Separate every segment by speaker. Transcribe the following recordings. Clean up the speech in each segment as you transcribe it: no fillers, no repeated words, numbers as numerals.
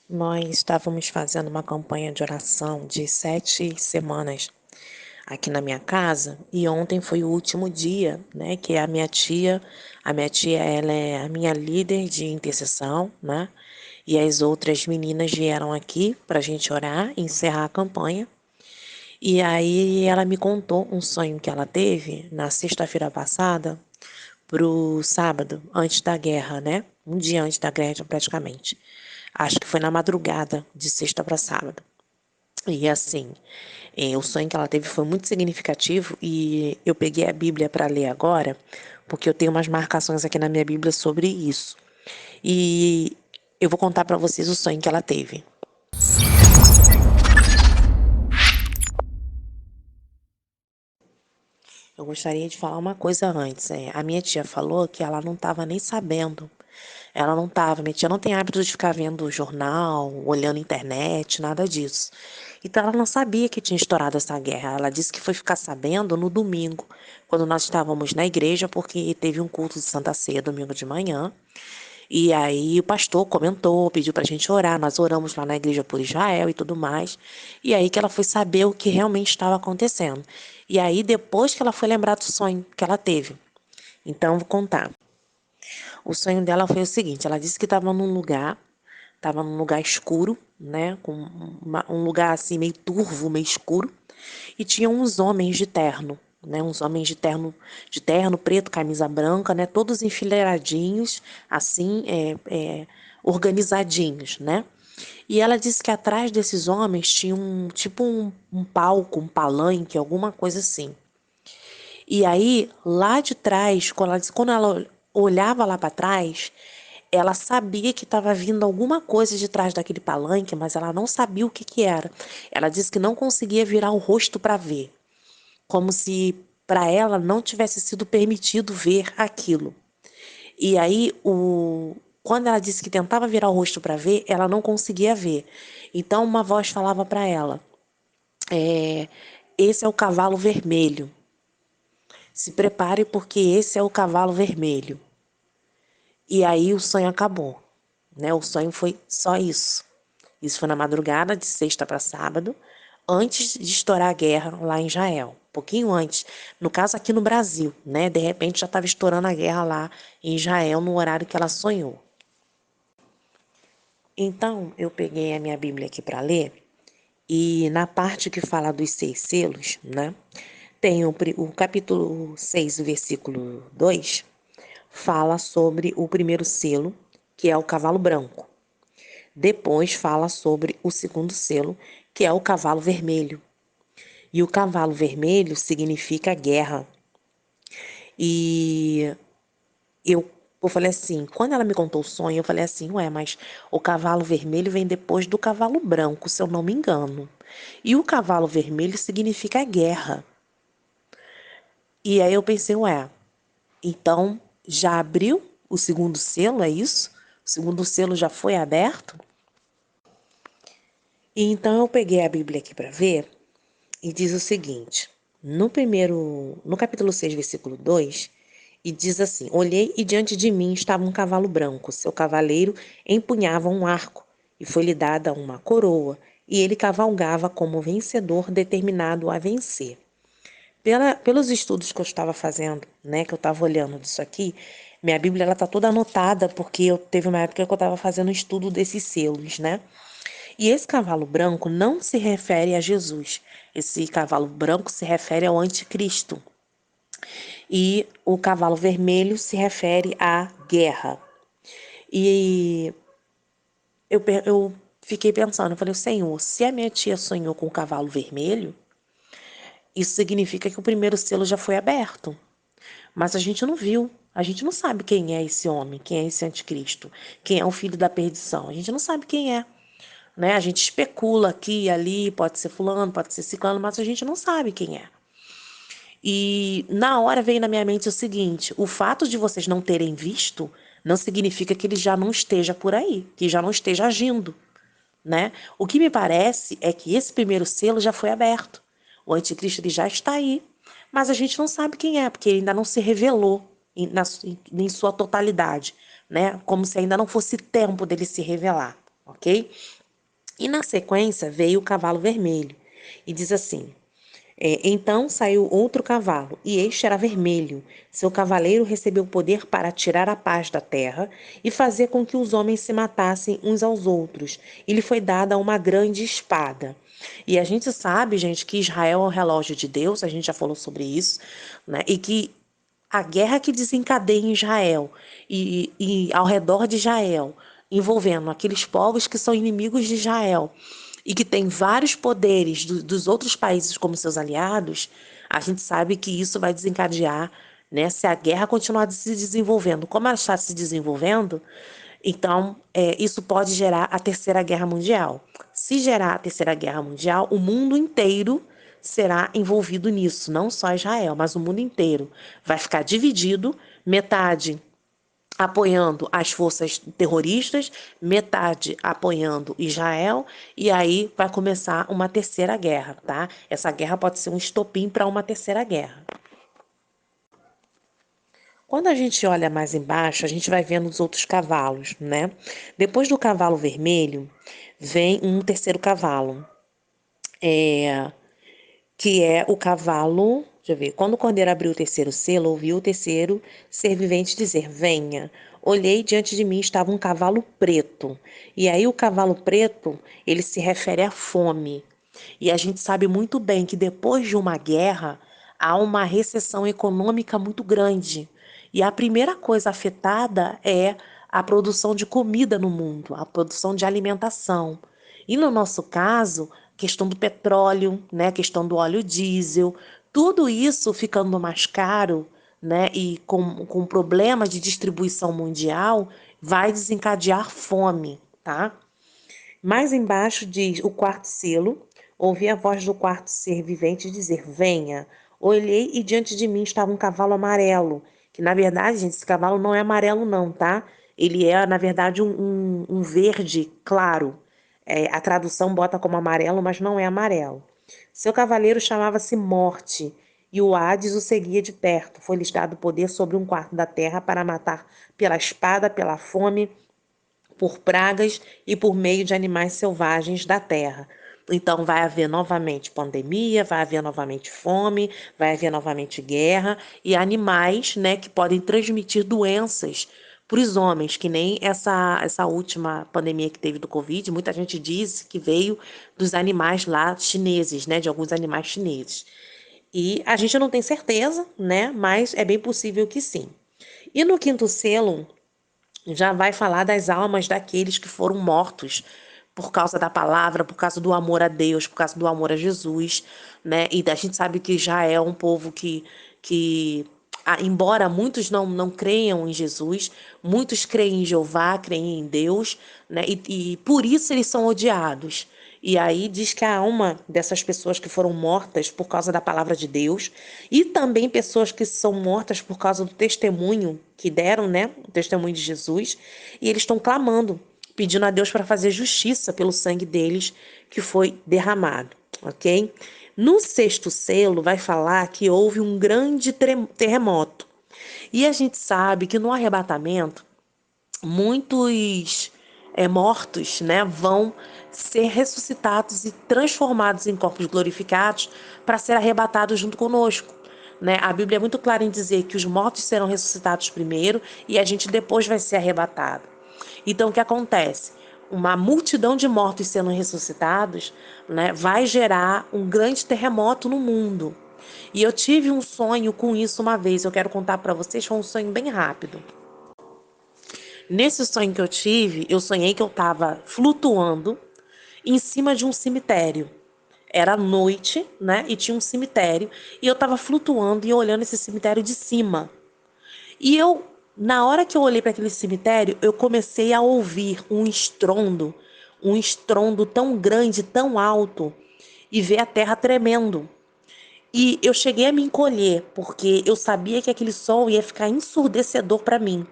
Speaker 1: Nós estávamos fazendo uma campanha de oração de 7 semanas aqui na minha casa e ontem foi o último dia, né? Que a minha tia, ela é a minha líder de intercessão, né? E as outras meninas vieram aqui para a gente orar e encerrar a campanha. E aí ela me contou um sonho que ela teve na sexta-feira passada pro sábado, antes da guerra, né? Um dia antes da guerra, praticamente. Acho que foi na madrugada, de sexta para sábado. E assim, o sonho que ela teve foi muito significativo e eu peguei a Bíblia para ler agora, porque eu tenho umas marcações aqui na minha Bíblia sobre isso. E eu vou contar para vocês o sonho que ela teve. Eu gostaria de falar uma coisa antes. A minha tia falou que ela não estava nem sabendo. Ela não estava. Minha tia não tem hábito de ficar vendo jornal, olhando internet, nada disso. Então ela não sabia que tinha estourado essa guerra. Ela disse que foi ficar sabendo no domingo, quando nós estávamos na igreja, porque teve um culto de Santa Ceia domingo de manhã. E aí o pastor comentou, pediu pra gente orar, nós oramos lá na igreja por Israel e tudo mais. E aí que ela foi saber o que realmente estava acontecendo. E aí depois que ela foi lembrar do sonho que ela teve. Então eu vou contar. O sonho dela foi o seguinte, ela disse que estava num lugar escuro, né, com um lugar assim meio turvo, meio escuro, e tinha uns homens de terno, né, uns homens de terno preto, camisa branca, né, todos enfileiradinhos, assim, organizadinhos, né. E ela disse que atrás desses homens tinha um palco, um palanque, alguma coisa assim. E aí, lá de trás, quando ela olhava lá para trás, ela sabia que estava vindo alguma coisa de trás daquele palanque, mas ela não sabia o que que era. Ela disse que não conseguia virar o rosto para ver, como se para ela não tivesse sido permitido ver aquilo. E aí, quando ela disse que tentava virar o rosto para ver, ela não conseguia ver. Então, uma voz falava para ela: é, esse é o cavalo vermelho. Se prepare porque esse é o cavalo vermelho. E aí o sonho acabou, né? O sonho foi só isso. Isso foi na madrugada de sexta para sábado, antes de estourar a guerra lá em Israel. Um pouquinho antes. No caso aqui no Brasil, né? De repente já estava estourando a guerra lá em Israel no horário que ela sonhou. Então eu peguei a minha Bíblia aqui para ler e na parte que fala dos 6 selos, né? Tem o capítulo 6, o versículo 2, fala sobre o primeiro selo, que é o cavalo branco. Depois fala sobre o segundo selo, que é o cavalo vermelho. E o cavalo vermelho significa guerra. E eu falei assim, quando ela me contou o sonho, eu falei assim, ué, mas o cavalo vermelho vem depois do cavalo branco, se eu não me engano. E o cavalo vermelho significa guerra. E aí eu pensei, ué, então já abriu o segundo selo, é isso? O segundo selo já foi aberto? E então eu peguei a Bíblia aqui para ver e diz o seguinte, no capítulo 6, versículo 2, e diz assim: olhei e diante de mim estava um cavalo branco, seu cavaleiro empunhava um arco, e foi-lhe dada uma coroa, e ele cavalgava como vencedor determinado a vencer. Pelos estudos que eu estava fazendo, né, que eu estava olhando disso aqui, minha Bíblia ela tá toda anotada, porque eu teve uma época que eu estava fazendo estudo desses selos, né? E esse cavalo branco não se refere a Jesus. Esse cavalo branco se refere ao anticristo. E o cavalo vermelho se refere à guerra. E eu fiquei pensando, eu falei, Senhor, se a minha tia sonhou com o cavalo vermelho, isso significa que o primeiro selo já foi aberto. Mas a gente não viu. A gente não sabe quem é esse homem, quem é esse anticristo, quem é o filho da perdição. A gente não sabe quem é. Né? A gente especula aqui e ali, pode ser fulano, pode ser ciclano, mas a gente não sabe quem é. E na hora veio na minha mente o seguinte: o fato de vocês não terem visto não significa que ele já não esteja por aí, que já não esteja agindo, né? O que me parece é que esse primeiro selo já foi aberto. O anticristo ele já está aí, mas a gente não sabe quem é, porque ele ainda não se revelou em sua totalidade, né? Como se ainda não fosse tempo dele se revelar, ok? E na sequência veio o cavalo vermelho. E diz assim: então saiu outro cavalo, e este era vermelho. Seu cavaleiro recebeu poder para tirar a paz da terra e fazer com que os homens se matassem uns aos outros. E lhe foi dada uma grande espada. E a gente sabe, gente, que Israel é o relógio de Deus, a gente já falou sobre isso, né? E que a guerra que desencadeia em Israel e ao redor de Israel, envolvendo aqueles povos que são inimigos de Israel e que têm vários poderes dos outros países como seus aliados, a gente sabe que isso vai desencadear, né? Se a guerra continuar se desenvolvendo como ela está se desenvolvendo, então isso pode gerar a Terceira Guerra Mundial. Se gerar a Terceira Guerra Mundial, o mundo inteiro será envolvido nisso, não só Israel, mas o mundo inteiro vai ficar dividido, metade apoiando as forças terroristas, metade apoiando Israel, e aí vai começar uma terceira guerra, tá? Essa guerra pode ser um estopim para uma terceira guerra. Quando a gente olha mais embaixo, a gente vai vendo os outros cavalos, né? Depois do cavalo vermelho, vem um terceiro cavalo, que é o cavalo. Deixa eu ver. Quando o cordeiro abriu o terceiro selo, ouviu o terceiro ser vivente dizer: Venha. Olhei, diante de mim estava um cavalo preto. E aí o cavalo preto, ele se refere à fome. E a gente sabe muito bem que depois de uma guerra, há uma recessão econômica muito grande. E a primeira coisa afetada é a produção de comida no mundo, a produção de alimentação. E no nosso caso, questão do petróleo, né, questão do óleo diesel, tudo isso ficando mais caro, né, e com problema de distribuição mundial, vai desencadear fome, tá? Mais embaixo diz o quarto selo, ouvi a voz do quarto ser vivente dizer, venha. Olhei e diante de mim estava um cavalo amarelo, que na verdade, gente, esse cavalo não é amarelo não, tá? Ele é, na verdade, um verde claro. A tradução bota como amarelo, mas não é amarelo. Seu cavaleiro chamava-se Morte, e o Hades o seguia de perto. Foi-lhes dado poder sobre um quarto da terra para matar pela espada, pela fome, por pragas e por meio de animais selvagens da terra. Então vai haver novamente pandemia, vai haver novamente fome, vai haver novamente guerra e animais, né, que podem transmitir doenças para os homens, que nem essa última pandemia que teve do Covid, muita gente diz que veio dos animais lá chineses, né, de alguns animais chineses. E a gente não tem certeza, né, mas é bem possível que sim. E no quinto selo, já vai falar das almas daqueles que foram mortos por causa da palavra, por causa do amor a Deus, por causa do amor a Jesus, né? E a gente sabe que já é um povo que embora muitos não creiam em Jesus, muitos creem em Jeová, creem em Deus, né? E por isso eles são odiados. E aí diz que a alma dessas pessoas que foram mortas por causa da palavra de Deus e também pessoas que são mortas por causa do testemunho que deram, né? O testemunho de Jesus. E eles estão clamando, pedindo a Deus para fazer justiça pelo sangue deles que foi derramado, ok? No sexto selo vai falar que houve um grande terremoto. E a gente sabe que no arrebatamento muitos mortos, né, vão ser ressuscitados e transformados em corpos glorificados para ser arrebatados junto conosco. Né? A Bíblia é muito clara em dizer que os mortos serão ressuscitados primeiro e a gente depois vai ser arrebatado. Então, o que acontece? Uma multidão de mortos sendo ressuscitados, né, vai gerar um grande terremoto no mundo. E eu tive um sonho com isso uma vez, eu quero contar para vocês, foi um sonho bem rápido. Nesse sonho que eu tive, eu sonhei que eu estava flutuando em cima de um cemitério. Era noite, né? E tinha um cemitério. E eu estava flutuando e olhando esse cemitério de cima. E eu, na hora que eu olhei para aquele cemitério, eu comecei a ouvir um estrondo tão grande, tão alto, e ver a terra tremendo. E eu cheguei a me encolher, porque eu sabia que aquele som ia ficar ensurdecedor para mim.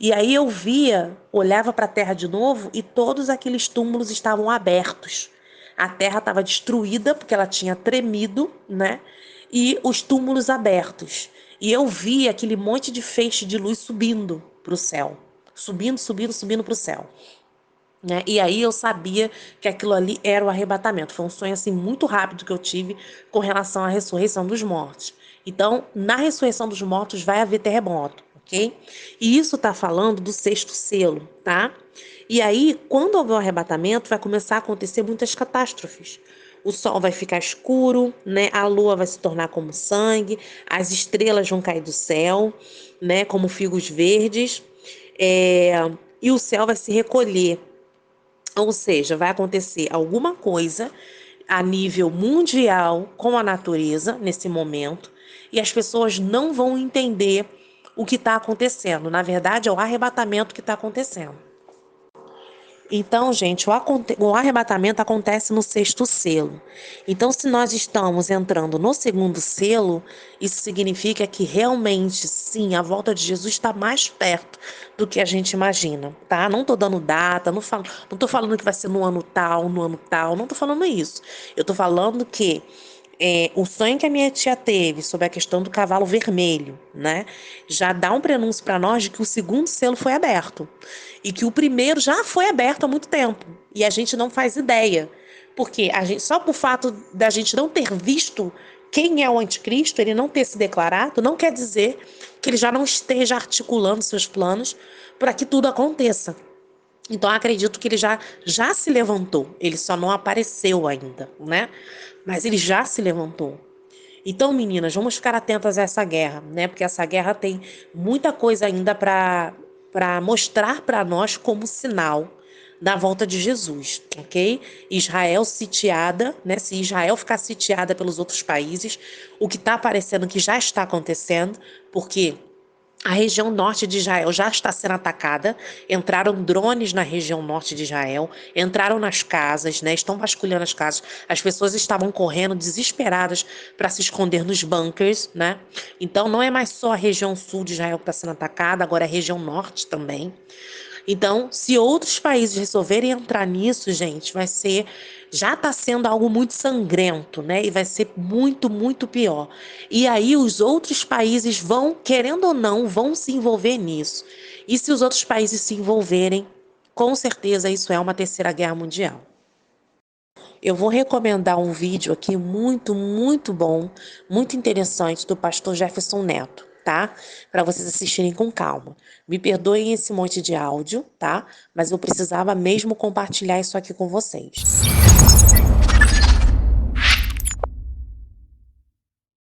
Speaker 1: E aí eu via, olhava para a terra de novo e todos aqueles túmulos estavam abertos. A terra estava destruída porque ela tinha tremido, né? E os túmulos abertos. E eu via aquele monte de feixe de luz subindo para o céu. Subindo, subindo, subindo para o céu. né? E aí eu sabia que aquilo ali era o arrebatamento. Foi um sonho assim muito rápido que eu tive com relação à ressurreição dos mortos. Então, na ressurreição dos mortos vai haver terremoto, ok? E isso está falando do sexto selo, tá? E aí, quando houver o arrebatamento, vai começar a acontecer muitas catástrofes. O sol vai ficar escuro, né? A lua vai se tornar como sangue, as estrelas vão cair do céu, né? Como figos verdes, e o céu vai se recolher. Ou seja, vai acontecer alguma coisa a nível mundial com a natureza nesse momento e as pessoas não vão entender o que está acontecendo. Na verdade, é o arrebatamento que está acontecendo. Então, gente, o arrebatamento acontece no sexto selo. Então, se nós estamos entrando no segundo selo, isso significa que realmente, sim, a volta de Jesus está mais perto do que a gente imagina, tá? Não tô dando data, não tô falando que vai ser no ano tal, não tô falando isso. Eu tô falando que o sonho que a minha tia teve sobre a questão do cavalo vermelho, né, já dá um prenúncio para nós de que o segundo selo foi aberto e que o primeiro já foi aberto há muito tempo e a gente não faz ideia, porque só por fato da gente não ter visto quem é o anticristo, ele não ter se declarado, não quer dizer que ele já não esteja articulando seus planos para que tudo aconteça. Então, acredito que ele já se levantou. Ele só não apareceu ainda, né? Mas ele já se levantou. Então, meninas, vamos ficar atentas a essa guerra, né? Porque essa guerra tem muita coisa ainda para mostrar para nós como sinal da volta de Jesus, ok? Israel sitiada, né? Se Israel ficar sitiada pelos outros países, o que está aparecendo que já está acontecendo, porque a região norte de Israel já está sendo atacada. Entraram drones na região norte de Israel, entraram nas casas, né? Estão vasculhando as casas. As pessoas estavam correndo desesperadas para se esconder nos bunkers, né? Então não é mais só a região sul de Israel que está sendo atacada, agora é a região norte também. Então, se outros países resolverem entrar nisso, gente, já está sendo algo muito sangrento, né? E vai ser muito, muito pior. E aí os outros países vão, querendo ou não, vão se envolver nisso. E se os outros países se envolverem, com certeza isso é uma terceira guerra mundial. Eu vou recomendar um vídeo aqui muito, muito bom, muito interessante do pastor Jefferson Neto, tá? Para vocês assistirem com calma. Me perdoem esse monte de áudio, tá? Mas eu precisava mesmo compartilhar isso aqui com vocês.